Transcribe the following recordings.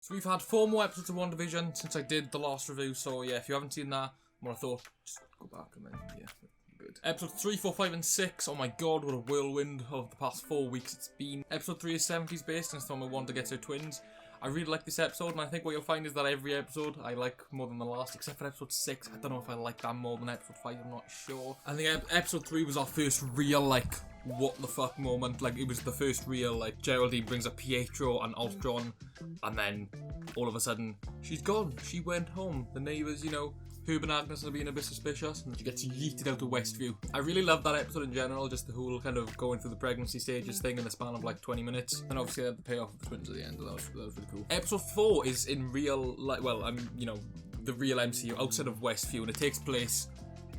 So we've had 4 more episodes of WandaVision since I did the last review, so yeah, if you haven't seen that, what I thought, just go back and then, yeah, good. Episode 3, 4, 5 and 6, oh my god, what a whirlwind of the past 4 weeks it's been. Episode 3 is 70s based, and it's the one where Wanda gets her twins. I really like this episode, and I think what you'll find is that every episode I like more than the last, except for episode 6. I don't know if I like that more than episode 5, I'm not sure. I think episode 3 was our first real, like, what the fuck moment. Like, it was the first real, like, Geraldine brings up Pietro and Ultron, and then all of a sudden, she's gone. She went home. The neighbours, you know, Herb and Agnes are being a bit suspicious, and she gets yeeted out of Westview. I really love that episode in general, just the whole kind of going through the pregnancy stages thing in the span of like 20 minutes. And obviously they had the payoff of the twins at the end, that was really cool. Episode 4 is in real, like, well, you know, the real MCU outside of Westview, and it takes place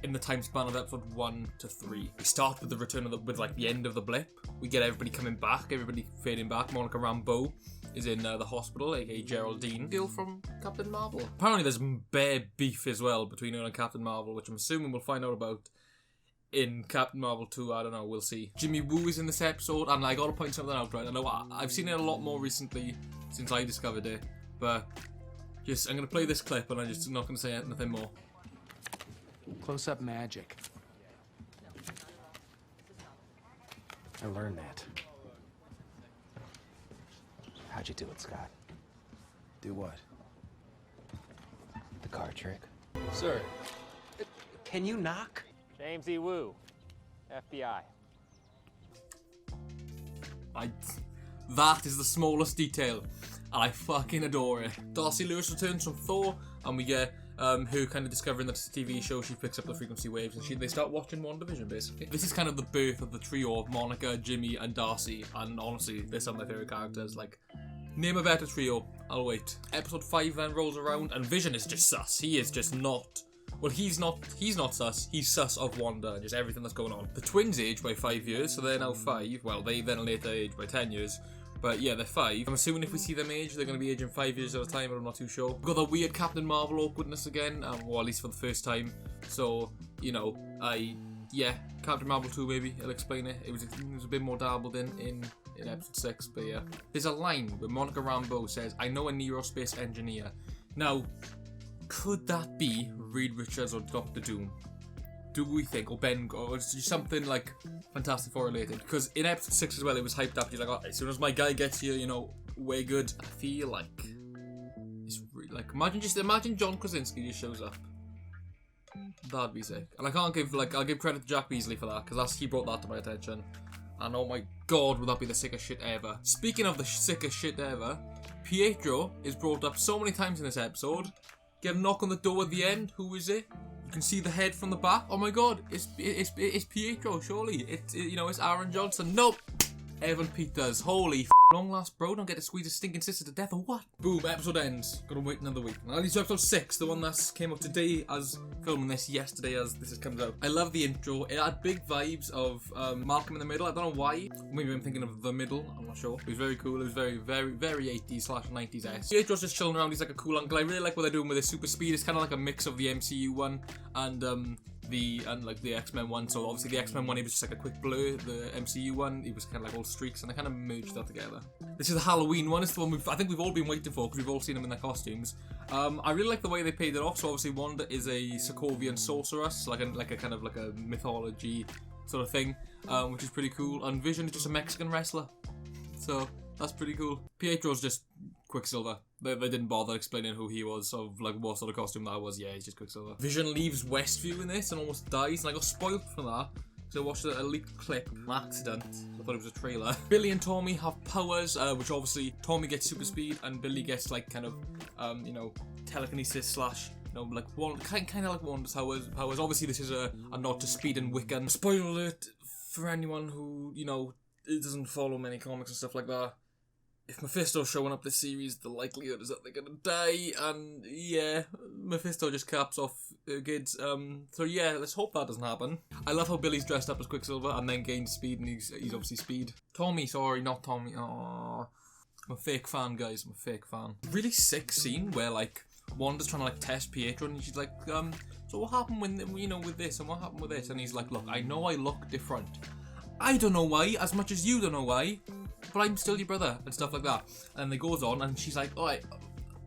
in the time span of episode 1 to 3. We start with the return of with like the end of the blip. We get everybody coming back, everybody fading back. Monica Rambeau is in the hospital, aka Geraldine, girl from Captain Marvel. Apparently there's bare beef as well between her and Captain Marvel, which I'm assuming we'll find out about in Captain Marvel 2, I don't know, we'll see. Jimmy Woo is in this episode, and I gotta point something out, right? I know I've seen it a lot more recently since I discovered it, but just, I'm gonna play this clip and I'm just not gonna say nothing more. Close-up magic. I learned that. How'd you do it, Scott? Do what? The card trick. Sir. Can you knock? James E. Woo, FBI. That is the smallest detail, and I fucking adore it. Darcy Lewis returns from Thor, and we get her kind of discovering that it's a TV show. She picks up the frequency waves, and they start watching WandaVision, basically. This is kind of the birth of the trio of Monica, Jimmy, and Darcy, and honestly, they're some of my favourite characters. Like, name a better trio, I'll wait. Episode 5 then rolls around, and Vision is just sus. He is just not... Well, he's not sus, he's sus of Wanda, and just everything that's going on. The twins age by 5 years, so they're now 5. Well, they then later age by 10 years. But yeah, they're 5. I'm assuming if we see them age, they're going to be aging 5 years at a time, but I'm not too sure. We've got the weird Captain Marvel awkwardness again, or at least for the first time. So, you know, yeah, Captain Marvel 2 maybe, I'll explain it. It was a bit more dabbled in episode 6, but yeah. There's a line where Monica Rambeau says, "I know a aerospace engineer." Now, could that be Reed Richards or Dr. Doom? Do we think, or Ben, or something like Fantastic Four related? Because in episode 6 as well, it was hyped up. He's like, oh, as soon as my guy gets here, you know, we're good. I feel like it's like imagine John Krasinski just shows up. That'd be sick. And I can't give I'll give credit to Jack Beasley for that, because he brought that to my attention. And oh my god, would that be the sickest shit ever? Speaking of the sickest shit ever, Pietro is brought up so many times in this episode. Get a knock on the door at the end. Who is it? You can see the head from the back. Oh my god, it's Pietro, surely. It's Aaron Johnson. Nope. Evan Peters. Holy long last bro, don't get to squeeze a stinking sister to death or what? Boom, episode ends. Gotta wait another week. Now this is episode 6, the one that came out today as filming this yesterday as this comes out. I love the intro. It had big vibes of Malcolm in the Middle. I don't know why. Maybe I'm thinking of The Middle. I'm not sure. It was very cool. It was very, very, very 80s/90s-esque. Pietro's just chilling around. He's like a cool uncle. I really like what they're doing with his super speed. It's kind of like a mix of the MCU one and the X-Men one. So obviously the X-Men one, it was just like a quick blur. The MCU one, it was kind of like all streaks, and they kind of merged that together. This is the Halloween one. It's the one I think we've all been waiting for, because we've all seen them in their costumes. I really like the way they paid it off. So obviously Wanda is a Sokovian sorceress, like a kind of like a mythology sort of thing, which is pretty cool. And Vision is just a Mexican wrestler, so that's pretty cool. Pietro's just Quicksilver. They didn't bother explaining who he was, of like what sort of costume that was. Yeah, he's just Quicksilver. Vision leaves Westview in this and almost dies, and I got spoiled for that. So I watched a leaked clip, an accident. I thought it was a trailer. Billy and Tommy have powers, which obviously Tommy gets super speed and Billy gets like kind of, telekinesis / like kind of like Wanda's powers. Obviously this is a nod to Speed and Wiccan. Spoiler alert for anyone who, doesn't follow many comics and stuff like that. If Mephisto's showing up this series, the likelihood is that they're gonna die, and yeah, Mephisto just caps off kids. So yeah, let's hope that doesn't happen. I love how Billy's dressed up as Quicksilver and then gains speed, and he's obviously Speed. Tommy, sorry, not Tommy. Aww. I'm a fake fan, guys. I'm a fake fan. Really sick scene where like Wanda's trying to like test Pietro, and she's like, so what happened when with this, and what happened with this? And he's like, look, I know I look different. I don't know why, as much as you don't know why, but I'm still your brother, and stuff like that. And it goes on, and she's like, alright,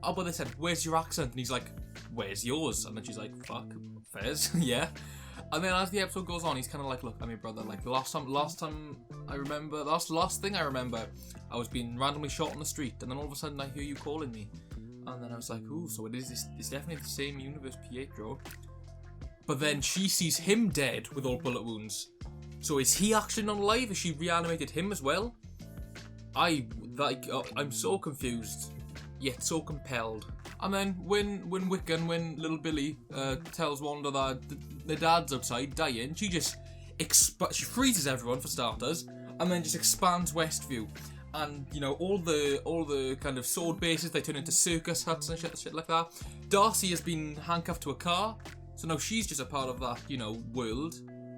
oh, but they said, where's your accent? And he's like, where's yours? And then she's like, fuck, fairs, yeah. And then as the episode goes on, he's kind of like, look, I'm your brother. Like, last thing I remember, I was being randomly shot on the street, and then all of a sudden I hear you calling me. And then I was like, ooh, so it's definitely the same universe, Pietro. But then she sees him dead with all bullet wounds. So is he actually not alive? Has she reanimated him as well? I'm so confused, yet so compelled. And then when Wiccan, when little Billy tells Wanda that their dad's outside dying, she just she freezes everyone for starters, and then just expands Westview. And you know, all the kind of sword bases, they turn into circus huts and shit like that. Darcy has been handcuffed to a car, so now she's just a part of that, you know, world.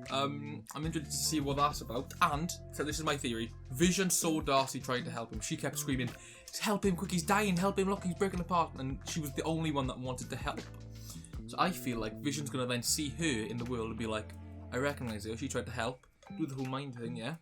I'm interested to see what that's about. And so this is my theory: Vision saw Darcy trying to help him. She kept screaming, "Help him quick! He's dying! Help him! Look, he's breaking apart!" And she was the only one that wanted to help. So I feel like Vision's gonna then see her in the world and be like, "I recognise her. She tried to help. Do the whole mind thing, yeah."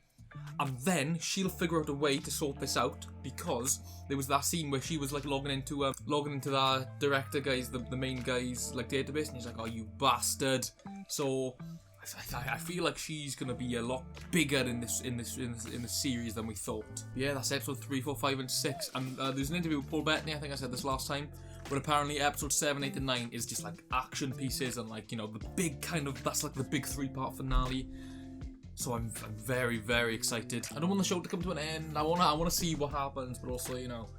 And then she'll figure out a way to sort this out, because there was that scene where she was like logging into that director guy's, the main guy's like database, and he's like, "Oh, you bastard!" So I feel like she's gonna be a lot bigger in this series than we thought. Yeah, that's episode 3, 4, 5, and 6. And there's an interview with Paul Bettany, I think I said this last time, but apparently episode 7, 8, and 9 is just like action pieces and like, you know, the big kind of, that's like the big 3-part finale. So I'm very, very excited. I don't want the show to come to an end. I wanna see what happens, but also, you know,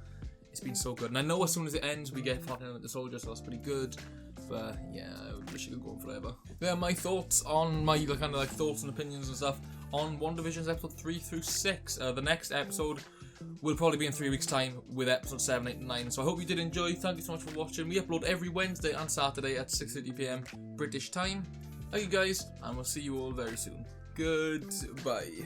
it's been so good. And I know as soon as it ends, we get Falcon and the Soldier, so that's pretty good. But yeah, I wish it could go on forever. Yeah, my thoughts on my kind of like thoughts and opinions and stuff on WandaVision's episode 3 through 6. The next episode will probably be in 3 weeks' time with episode 7, 8, and 9. So I hope you did enjoy. Thank you so much for watching. We upload every Wednesday and Saturday at 6:30 PM British time. Thank you guys, and we'll see you all very soon. Goodbye.